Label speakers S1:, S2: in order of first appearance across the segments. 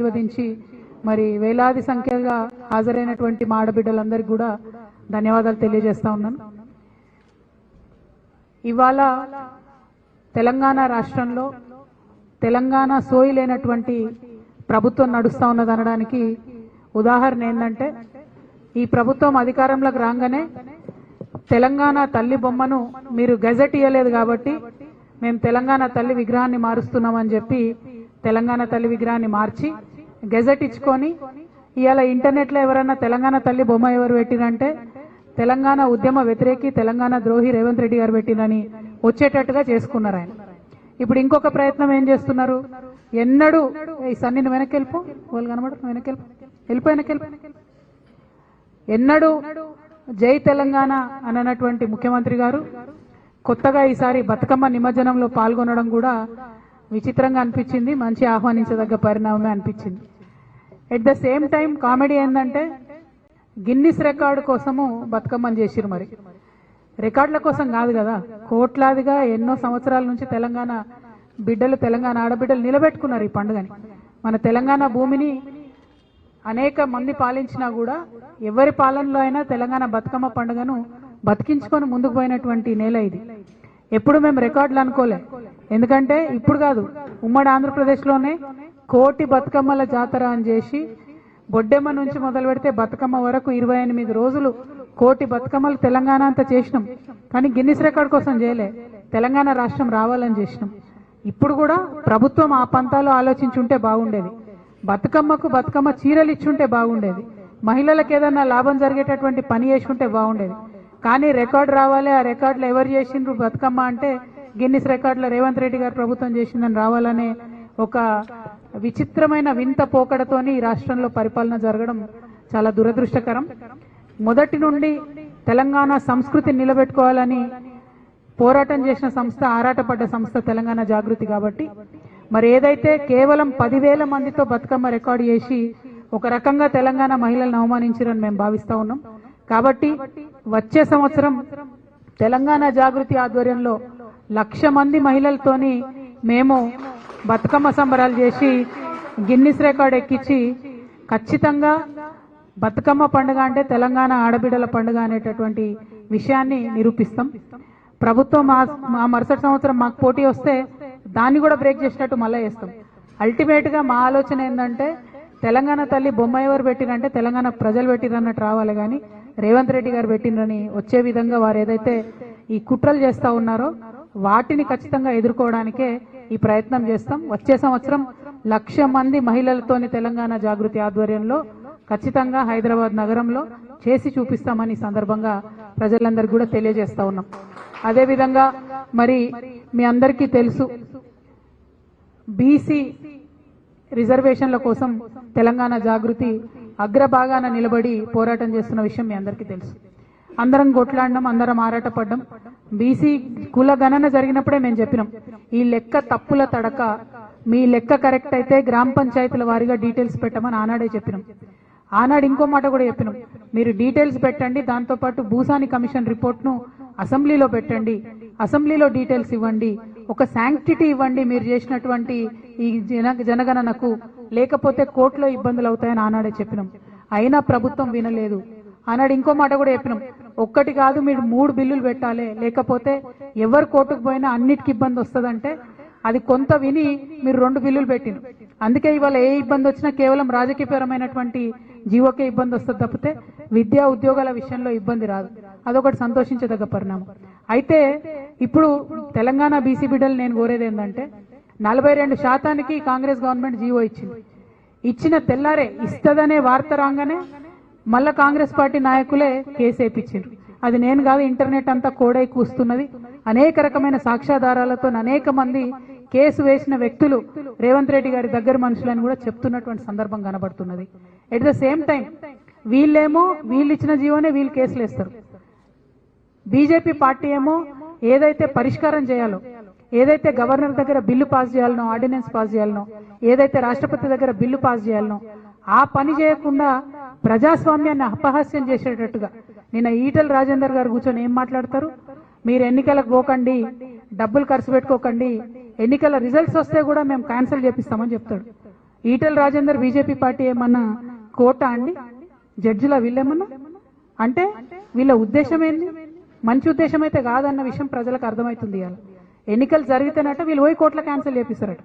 S1: ఆశీర్వదించి మరి వేలాది సంఖ్యగా హాజరైనటువంటి మా ఆడబిడ్డలందరికీ కూడా ధన్యవాదాలు తెలియజేస్తా ఉన్నాను. ఇవాళ తెలంగాణ రాష్ట్రంలో తెలంగాణ సోయి లేనటువంటి ప్రభుత్వం నడుస్తూ ఉన్నదనడానికి ఉదాహరణ ఏంటంటే, ఈ ప్రభుత్వం అధికారంలోకి రాగానే తెలంగాణ తల్లి బొమ్మను మీరు గెజెట్ ఇవ్వలేదు కాబట్టి మేము తెలంగాణ తల్లి విగ్రహాన్ని మారుస్తున్నామని చెప్పి తెలంగాణ తల్లి విగ్రహాన్ని మార్చి గెజెట్ ఇచ్చుకొని ఇవాళ ఇంటర్నెట్లో ఎవరైనా తెలంగాణ తల్లి బొమ్మ ఎవరు పెట్టిరంటే తెలంగాణ ఉద్యమ వ్యతిరేకి తెలంగాణ ద్రోహి రేవంత్ రెడ్డి గారు పెట్టినని వచ్చేటట్టుగా చేసుకున్నారు ఆయన. ఇప్పుడు ఇంకొక ప్రయత్నం ఏం చేస్తున్నారు, ఎన్నడూ ఈ సన్నిని వెనక్కి వెళ్ళిపో, వాళ్ళు కనబడుతుంది, వెనక్కి ఎన్నడూ జై తెలంగాణ అన్నటువంటి ముఖ్యమంత్రి గారు కొత్తగా ఈసారి బతుకమ్మ నిమజ్జనంలో పాల్గొనడం కూడా విచిత్రంగా అనిపించింది, మంచి ఆహ్వానించదగ్గ పరిణామమే అనిపించింది. At the same time comedy ఏంటంటే గిన్నిస్ రికార్డు కోసము బతుకమ్మని చేసిరు. మరి రికార్డుల కోసం కాదు కదా, కోట్లాదిగా ఎన్నో సంవత్సరాల నుంచి తెలంగాణ బిడ్డలు, తెలంగాణ ఆడబిడ్డలు నిలబెట్టుకున్నారు ఈ పండుగని. మన తెలంగాణ భూమిని అనేక మంది పాలించినా కూడా ఎవరి పాలనలో అయినా తెలంగాణ బతుకమ్మ పండుగను బతికించుకొని ముందుకు పోయినటువంటి నేల ఇది. ఎప్పుడు మేము రికార్డులు అనుకోలే, ఎందుకంటే ఇప్పుడు కాదు, ఉమ్మడి ఆంధ్రప్రదేశ్లోనే కోటి బతుకమ్మల జాతర అని చేసి బొడ్డెమ్మ నుంచి మొదలు పెడితే బతుకమ్మ వరకు 28 రోజులు కోటి బతుకమ్మలు తెలంగాణ అంతా చేసినాం. కానీ గిన్నిస్ రికార్డ్ కోసం చేయలే, తెలంగాణ రాష్ట్రం రావాలని చేసినాం. ఇప్పుడు కూడా ప్రభుత్వం ఆ పంతాలో ఆలోచించుంటే బాగుండేది, బతుకమ్మకు బతుకమ్మ చీరలు ఇచ్చుంటే బాగుండేది, మహిళలకు ఏదైనా లాభం జరిగేటటువంటి పని చేసుకుంటే బాగుండేది. కానీ రికార్డు రావాలి, ఆ రికార్డులో ఎవరు చేసిండ్రు బతుకమ్మ అంటే గిన్నిస్ రికార్డులో రేవంత్ రెడ్డి గారు ప్రభుత్వం చేసిందని రావాలనే ఒక విచిత్రమైన వింత పోకడతోని ఈ రాష్ట్రంలో పరిపాలన జరగడం చాలా దురదృష్టకరం. మొదటి నుండి తెలంగాణ సంస్కృతి నిలబెట్టుకోవాలని పోరాటం చేసిన సంస్థ, ఆరాటపడ్డ సంస్థ తెలంగాణ జాగృతి. కాబట్టి మరి ఏదైతే కేవలం 10,000 మందితో బతుకమ్మ రికార్డు చేసి ఒక రకంగా తెలంగాణ మహిళలను అవమానించారని మేము భావిస్తా ఉన్నాం. కాబట్టి వచ్చే సంవత్సరం తెలంగాణ జాగృతి ఆధ్వర్యంలో 1,00,000 మంది మహిళలతోని మేము బతుకమ్మ సంబరాలు చేసి గిన్నిస్ రికార్డు ఎక్కించి ఖచ్చితంగా బతుకమ్మ పండుగ అంటే తెలంగాణ ఆడబిడ్డల పండుగ అనేటటువంటి విషయాన్ని నిరూపిస్తాం. ప్రభుత్వం ఆ మరుసటి సంవత్సరం మాకు పోటీ వస్తే దాన్ని కూడా బ్రేక్ చేసినట్టు మళ్ళీ చేస్తాం. అల్టిమేట్గా మా ఆలోచన ఏంటంటే తెలంగాణ తల్లి బొమ్మ ఎవరు పెట్టిరంటే తెలంగాణ ప్రజలు పెట్టిరన్నట్టు రావాలి, కానీ రేవంత్ రెడ్డి గారు పెట్టినని వచ్చే విధంగా వారు ఏదైతే ఈ కుట్రలు చేస్తూ ఉన్నారో వాటిని ఖచ్చితంగా ఎదుర్కోవడానికే ఈ ప్రయత్నం చేస్తాం. వచ్చే సంవత్సరం 1,00,000 మంది మహిళలతోని తెలంగాణ జాగృతి ఆధ్వర్యంలో ఖచ్చితంగా హైదరాబాద్ నగరంలో చేసి చూపిస్తామని సందర్భంగా ప్రజలందరికీ కూడా తెలియజేస్తా ఉన్నాం. అదేవిధంగా మరి మీ అందరికీ తెలుసు, బీసీ రిజర్వేషన్ల కోసం తెలంగాణ జాగృతి అగ్రభాగాన నిలబడి పోరాటం చేస్తున్న విషయం మీ అందరికీ తెలుసు. అందరం కొట్లాడినాం, అందరం ఆరాటపడ్డాం. బీసీ కుల గణన జరిగినప్పుడే మేము చెప్పినాం, ఈ లెక్క తప్పుల తడక, మీ లెక్క కరెక్ట్ అయితే గ్రామ పంచాయతీల వారీగా డీటెయిల్స్ పెట్టమని ఆనాడే చెప్పినాం. ఆనాడు ఇంకో మాట కూడా చెప్పినాం, మీరు డీటెయిల్స్ పెట్టండి, దాంతోపాటు భూసాని కమిషన్ రిపోర్ట్ను అసెంబ్లీలో పెట్టండి, అసెంబ్లీలో డీటెయిల్స్ ఇవ్వండి, ఒక శాంక్టిటీ ఇవ్వండి మీరు చేసినటువంటి ఈ జనగణనకు, లేకపోతే కోర్టులో ఇబ్బందులు అవుతాయని ఆనాడే చెప్పినాం. అయినా ప్రభుత్వం వినలేదు. ఆనాడు ఇంకో మాట కూడా చెప్పినాం, ఒక్కటి కాదు మీరు 3 బిల్లులు పెట్టాలి, లేకపోతే ఎవరు కోర్టుకు పోయినా అన్నిటికీ ఇబ్బంది వస్తుందంటే అది కొంత విని మీరు 2 బిల్లులు పెట్టిన. అందుకే ఇవాళ ఏ ఇబ్బంది వచ్చినా కేవలం రాజకీయపరమైనటువంటి జీవోకే ఇబ్బంది వస్తుంది తప్పితే విద్యా ఉద్యోగాల విషయంలో ఇబ్బంది రాదు. అదొకటి సంతోషించదగ్గ పరిణామం. అయితే ఇప్పుడు తెలంగాణ బీసీ బిడ్డలు నేను కోరేది ఏంటంటే 42% కాంగ్రెస్ గవర్నమెంట్ జీవో ఇచ్చింది. ఇచ్చిన తెల్లారే ఇస్తదనే వార్త రాగానే మళ్ళా కాంగ్రెస్ పార్టీ నాయకులే కేసు వేయించారు. అది నేను కాదు, ఇంటర్నెట్ అంతా కోడై కూస్తున్నది. అనేక రకమైన సాక్ష్యాధారాలతో అనేక మంది కేసు వేసిన వ్యక్తులు రేవంత్ రెడ్డి గారి దగ్గర మనుషులని కూడా చెప్తున్నటువంటి సందర్భం కనబడుతున్నది. ఎట్ ద సేమ్ టైం వీళ్ళేమో వీళ్ళు ఇచ్చిన జీవోనే వీళ్ళు కేసులు వేస్తారు. బీజేపీ పార్టీ ఏమో ఏదైతే పరిష్కారం చేయాలో, ఏదైతే గవర్నర్ దగ్గర బిల్లు పాస్ చేయాలనో, ఆర్డినెన్స్ పాస్ చేయాలనో, ఏదైతే రాష్ట్రపతి దగ్గర బిల్లు పాస్ చేయాలనో ఆ పని చేయకుండా ప్రజాస్వామ్యాన్ని అపహాస్యం చేసేటట్టుగా నిన్న ఈటెల రాజేందర్ గారు కూర్చొని ఏం మాట్లాడతారు, మీరు ఎన్నికలకు పోకండి, డబ్బులు ఖర్చు పెట్టుకోకండి, ఎన్నికల రిజల్ట్స్ వస్తే కూడా మేము క్యాన్సిల్ చేపిస్తామని చెప్తాడు. ఈటెల రాజేందర్ బీజేపీ పార్టీ ఏమన్నా కోట అండి? జడ్జిల వీళ్ళేమన్నా అంటే వీళ్ళ ఉద్దేశం ఏంది? మంచి ఉద్దేశం అయితే కాదన్న విషయం ప్రజలకు అర్థమవుతుంది. ఇవాళ ఎన్నికలు జరిగితేనట వీళ్ళు పోయి కోట్ల క్యాన్సిల్ చేపిస్తారట.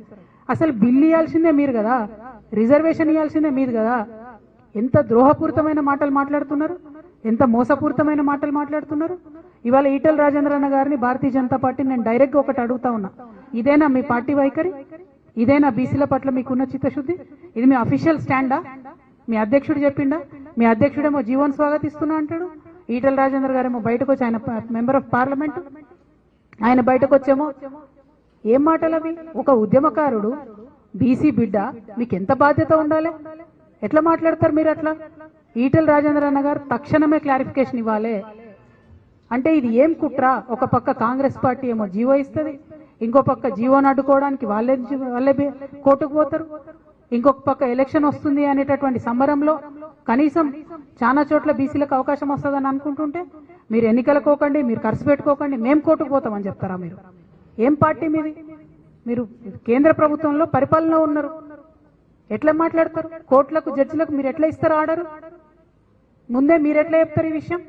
S1: అసలు బిల్లు ఇవ్వాల్సిందే మీరు కదా, రిజర్వేషన్ ఇవ్వాల్సిందే మీరు కదా. ఎంత ద్రోహపూరితమైన మాటలు మాట్లాడుతున్నారు, ఎంత మోసపూరితమైన మాటలు మాట్లాడుతున్నారు. ఇవాళ ఈటెల రాజేంద్ర అన్న గారిని భారతీయ జనతా పార్టీ నేను డైరెక్ట్ గా ఒకటి అడుగుతా ఉన్నా, ఇదేనా మీ పార్టీ వైఖరి? ఇదేనా బీసీల పట్ల మీకున్న చిత్తశుద్ధి? ఇది మీ అఫీషియల్ స్టాండా? మీ అధ్యక్షుడు చెప్పిండా? మీ అధ్యక్షుడేమో జీవన్ స్వాగతిస్తున్నా అంటాడు, ఈటెల రాజేంద్ర గారేమో బయటకు వచ్చి ఆయన మెంబర్ ఆఫ్ పార్లమెంట్, ఆయన బయటకు వచ్చేమో ఏం మాటలు అవి? ఒక ఉద్యమకారుడు, బీసీ బిడ్డ, మీకు ఎంత బాధ్యత ఉండాలి? ఎట్లా మాట్లాడతారు మీరు అట్లా? ఈటెల రాజేంద్ర అన్న గారు తక్షణమే క్లారిఫికేషన్ ఇవ్వాలి. అంటే ఇది ఏం కుట్ర? ఒక పక్క కాంగ్రెస్ పార్టీ ఏమో జీవో ఇస్తుంది, ఇంకో పక్క జీవోను అడ్డుకోవడానికి వాళ్ళే కోర్టుకు పోతారు, ఇంకొక పక్క ఎలక్షన్ వస్తుంది అనేటటువంటి సంబరంలో కనీసం చాలా చోట్ల బీసీలకు అవకాశం వస్తుందని అనుకుంటుంటే మీరు ఎన్నికలకు పోకండి, మీరు ఖర్చు పెట్టుకోకండి, మేము కోర్టుకు పోతామని చెప్తారా? మీరు ఏం పార్టీ మీది? మీరు కేంద్ర ప్రభుత్వంలో పరిపాలన ఉన్నారు, ఎట్లా మాట్లాడతారు? కోర్టులకు జడ్జిలకు మీరు ఎట్లా ఇస్తారు ఆర్డర్? ముందే మీరు ఎట్లా చెప్తారు ఈ విషయం?